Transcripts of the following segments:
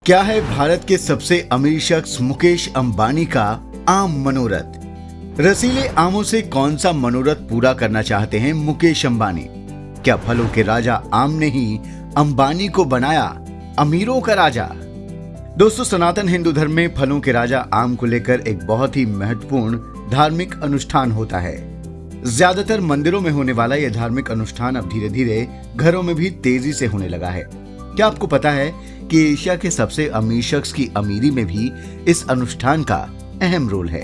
क्या है भारत के सबसे अमीर शख्स मुकेश अंबानी का आम मनोरथ? रसीले आमों से कौन सा मनोरथ पूरा करना चाहते हैं मुकेश अंबानी? क्या फलों के राजा आम ने ही अंबानी को बनाया अमीरों का राजा? दोस्तों, सनातन हिंदू धर्म में फलों के राजा आम को लेकर एक बहुत ही महत्वपूर्ण धार्मिक अनुष्ठान होता है। ज्यादातर मंदिरों में होने वाला यह धार्मिक अनुष्ठान अब धीरे धीरे घरों में भी तेजी से होने लगा है। क्या आपको पता है कि एशिया के सबसे अमीर शख्स की अमीरी में भी इस अनुष्ठान का अहम रोल है?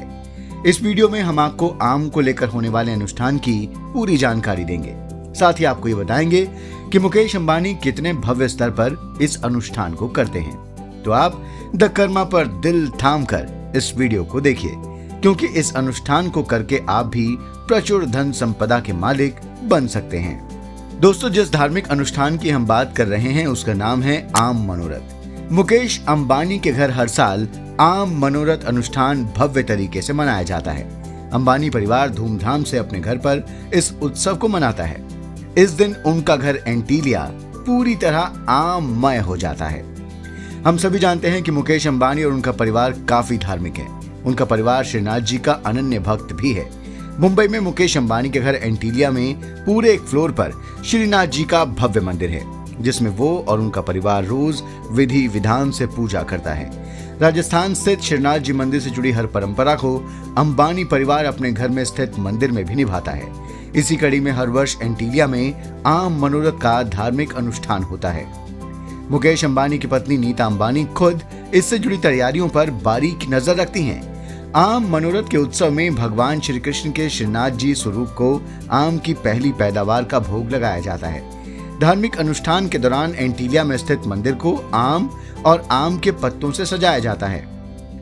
इस वीडियो में हम आपको आम को लेकर होने वाले अनुष्ठान की पूरी जानकारी देंगे। साथ ही आपको ये बताएंगे कि मुकेश अंबानी कितने भव्य स्तर पर इस अनुष्ठान को करते हैं। तो आप द कर्मा पर दिल थाम कर इस वीडियो को देखिए, क्योंकि इस अनुष्ठान को करके आप भी प्रचुर धन संपदा के मालिक बन सकते हैं। दोस्तों, जिस धार्मिक अनुष्ठान की हम बात कर रहे हैं उसका नाम है आम मनोरथ। मुकेश अंबानी के घर हर साल आम मनोरथ अनुष्ठान भव्य तरीके से मनाया जाता है। अंबानी परिवार धूमधाम से अपने घर पर इस उत्सव को मनाता है। इस दिन उनका घर एंटीलिया पूरी तरह आममय हो जाता है। हम सभी जानते हैं कि मुकेश अंबानी और उनका परिवार काफी धार्मिक है। उनका परिवार श्रीनाथ जी का अनन्य भक्त भी है। मुंबई में मुकेश अंबानी के घर एंटीलिया में पूरे एक फ्लोर पर श्रीनाथ जी का भव्य मंदिर है, जिसमें वो और उनका परिवार रोज विधि विधान से पूजा करता है। राजस्थान स्थित श्रीनाथ जी मंदिर से जुड़ी हर परंपरा को अंबानी परिवार अपने घर में स्थित मंदिर में भी निभाता है। इसी कड़ी में हर वर्ष एंटीलिया में आम मनोरथ का धार्मिक अनुष्ठान होता है। मुकेश अंबानी की पत्नी नीता अंबानी खुद इससे जुड़ी तैयारियों पर बारीक नजर रखती हैं। आम मनोरथ के उत्सव में भगवान श्री कृष्ण के श्रीनाथ जी स्वरूप को आम की पहली पैदावार का भोग लगाया जाता है। धार्मिक अनुष्ठान के दौरान एंटीलिया में स्थित मंदिर को आम और आम के पत्तों से सजाया जाता है।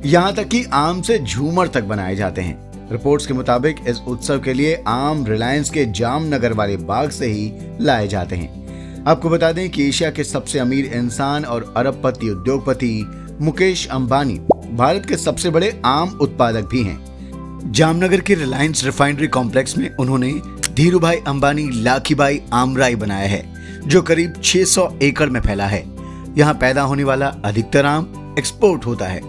यहाँ तक कि आम से झूमर तक बनाए जाते हैं। रिपोर्ट्स के मुताबिक इस उत्सव के लिए आम रिलायंस के जामनगर वाले बाग से ही लाए जाते हैं। आपको बता दें कि एशिया के सबसे अमीर इंसान और अरबपति उद्योगपति मुकेश अंबानी भारत के सबसे बड़े आम उत्पादक भी हैं। जामनगर के रिलायंस रिफाइनरी कॉम्प्लेक्स में उन्होंने धीरूभाई अंबानी लाखीबाई आमराई बनाया है, जो करीब 600 एकड़ में फैला है। यहाँ पैदा होने वाला अधिकतर आम एक्सपोर्ट होता है।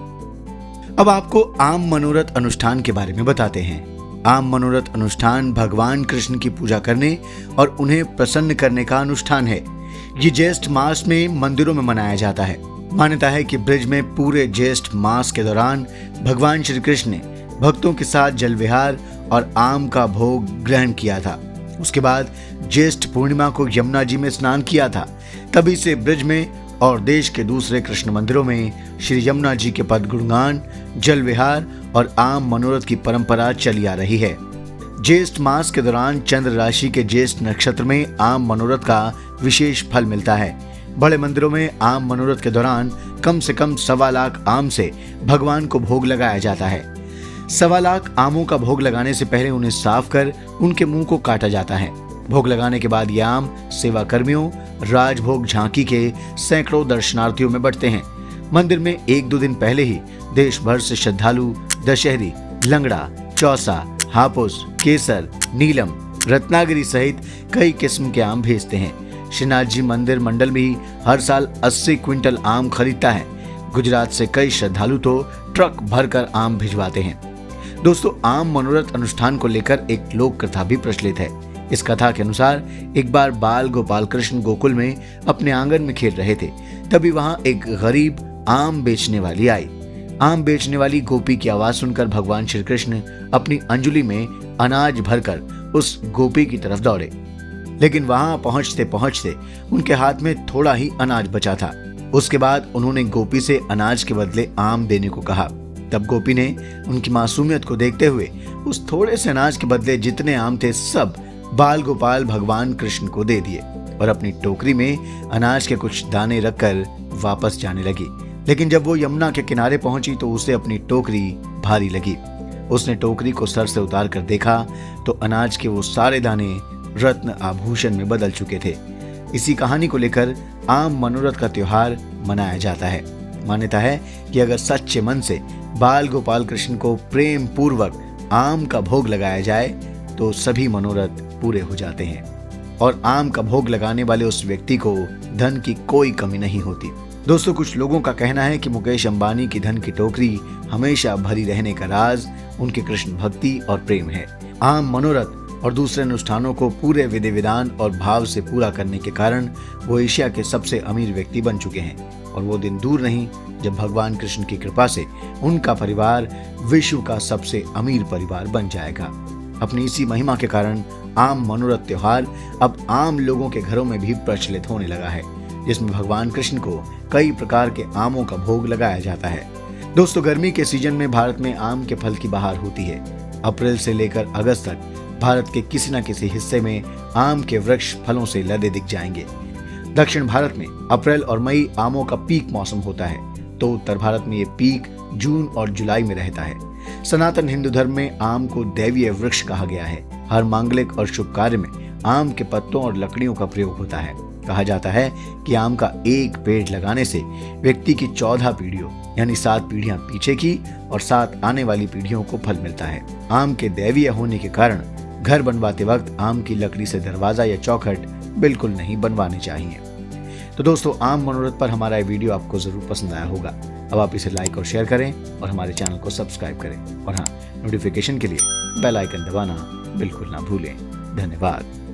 अब आपको आम मनोरथ अनुष्ठान के बारे में बताते हैं। आम मनोरथ अनुष्ठान भगवान कृष्ण की पूजा करने और उन्हें प्रसन्न करने का अनुष्ठान है। ये ज्येष्ठ मास में मंदिरों में मनाया जाता है। मान्यता है कि ब्रिज में पूरे ज्येष्ठ मास के दौरान भगवान श्री कृष्ण ने भक्तों के साथ जल विहार और आम का भोग ग्रहण किया था। उसके बाद ज्येष्ठ पूर्णिमा को यमुना जी में स्नान किया था। तभी से ब्रिज में और देश के दूसरे कृष्ण मंदिरों में श्री यमुना जी के पद गुणगान, जल विहार और आम मनोरथ की परंपरा चली आ रही है। ज्येष्ठ मास के दौरान चंद्र राशि के ज्येष्ठ नक्षत्र में आम मनोरथ का विशेष फल मिलता है। बड़े मंदिरों में आम मनोरथ के दौरान कम से कम 1.25 लाख आम से भगवान को भोग लगाया जाता है। 1.25 लाख आमों का भोग लगाने से पहले उन्हें साफ कर उनके मुंह को काटा जाता है। भोग लगाने के बाद ये आम सेवा कर्मियों, राजभोग झांकी के सैकड़ों दर्शनार्थियों में बंटते हैं। मंदिर में 1-2 दिन पहले ही देश भर से श्रद्धालु दशहरी, लंगड़ा, चौसा, हापुस, केसर, नीलम, रत्नागिरी सहित कई किस्म के आम भेजते हैं। श्रीनाथ जी मंदिर मंडल भी हर साल 80 क्विंटल आम खरीदता है। गुजरात से कई श्रद्धालु तो ट्रक भरकर आम भिजवाते हैं। दोस्तों, आम मनोरथ अनुष्ठान को लेकर एक लोक कथा भी प्रचलित है। इस कथा के अनुसार एक बार बाल गोपाल कृष्ण गोकुल में अपने आंगन में खेल रहे थे। तभी वहां एक गरीब आम बेचने वाली आई। आम बेचने वाली गोपी की आवाज सुनकर भगवान श्री कृष्ण अपनी अंजुली में अनाज भरकर उस गोपी की तरफ दौड़े, लेकिन वहां पहुंचते पहुंचते उनके हाथ में थोड़ा ही अनाज बचा था। उसके बाद उन्होंने गोपी से अनाज के बदले आम देने को कहा। तब गोपी ने उनकी मासूमियत को देखते हुए उस थोड़े से अनाज के बदले जितने आम थे सब बाल गोपाल भगवान कृष्ण को दे दिए और अपनी टोकरी में अनाज के कुछ दाने रखकर वापस जाने लगी। लेकिन जब वो यमुना के किनारे पहुंची तो उसे अपनी टोकरी भारी लगी। उसने टोकरी को सर से उतार कर देखा तो अनाज के वो सारे दाने रत्न आभूषण में बदल चुके थे। इसी कहानी को लेकर आम मनोरथ का त्योहार मनाया जाता है। मान्यता है कि अगर सच्चे मन से बाल गोपाल कृष्ण को प्रेम पूर्वक आम का भोग लगाया जाए तो सभी मनोरथ पूरे हो जाते हैं और आम का भोग लगाने वाले उस व्यक्ति को धन की कोई कमी नहीं होती। दोस्तों, कुछ लोगों का कहना है कि मुकेश अंबानी की धन की टोकरी हमेशा भरी रहने का राज उनके कृष्ण भक्ति और प्रेम है। आम मनोरथ और दूसरे अनुष्ठानों को पूरे विधि विधान और भाव से पूरा करने के कारण वो एशिया के सबसे अमीर व्यक्ति बन चुके हैं और वो दिन दूर नहीं जब भगवान कृष्ण की कृपा से उनका परिवार विश्व का सबसे अमीर परिवार बन जाएगा। अपनी इसी महिमा के कारण आम मनोरथ त्योहार अब आम लोगों के घरों में भी प्रचलित होने लगा है, जिसमें भगवान कृष्ण को कई प्रकार के आमों का भोग लगाया जाता है। दोस्तों, गर्मी के सीजन में भारत में आम के फल की बहार होती है। अप्रैल से लेकर अगस्त तक भारत के किसी न किसी हिस्से में आम के वृक्ष फलों से लदे दिख जाएंगे। दक्षिण भारत में अप्रैल और मई आमों का पीक मौसम होता है, तो उत्तर भारत में ये पीक जून और जुलाई में रहता है। सनातन हिंदू धर्म में आम को दैवीय वृक्ष कहा गया है। हर मांगलिक और शुभ कार्य में आम के पत्तों और लकड़ियों का प्रयोग होता है। कहा जाता है कि आम का एक पेड़ लगाने से व्यक्ति की 14 पीढ़ियों यानी 7 पीढ़ियां पीछे की और 7 आने वाली पीढ़ियों को फल मिलता है। आम के दैवीय होने के कारण घर बनवाते वक्त आम की लकड़ी से दरवाजा या चौखट बिल्कुल नहीं बनवाने चाहिए। तो दोस्तों, आम मनोरथ पर हमारा ये वीडियो आपको जरूर पसंद आया होगा। अब आप इसे लाइक और शेयर करें और हमारे चैनल को सब्सक्राइब करें और हाँ, नोटिफिकेशन के लिए बेल आइकन दबाना बिल्कुल ना भूलें। धन्यवाद।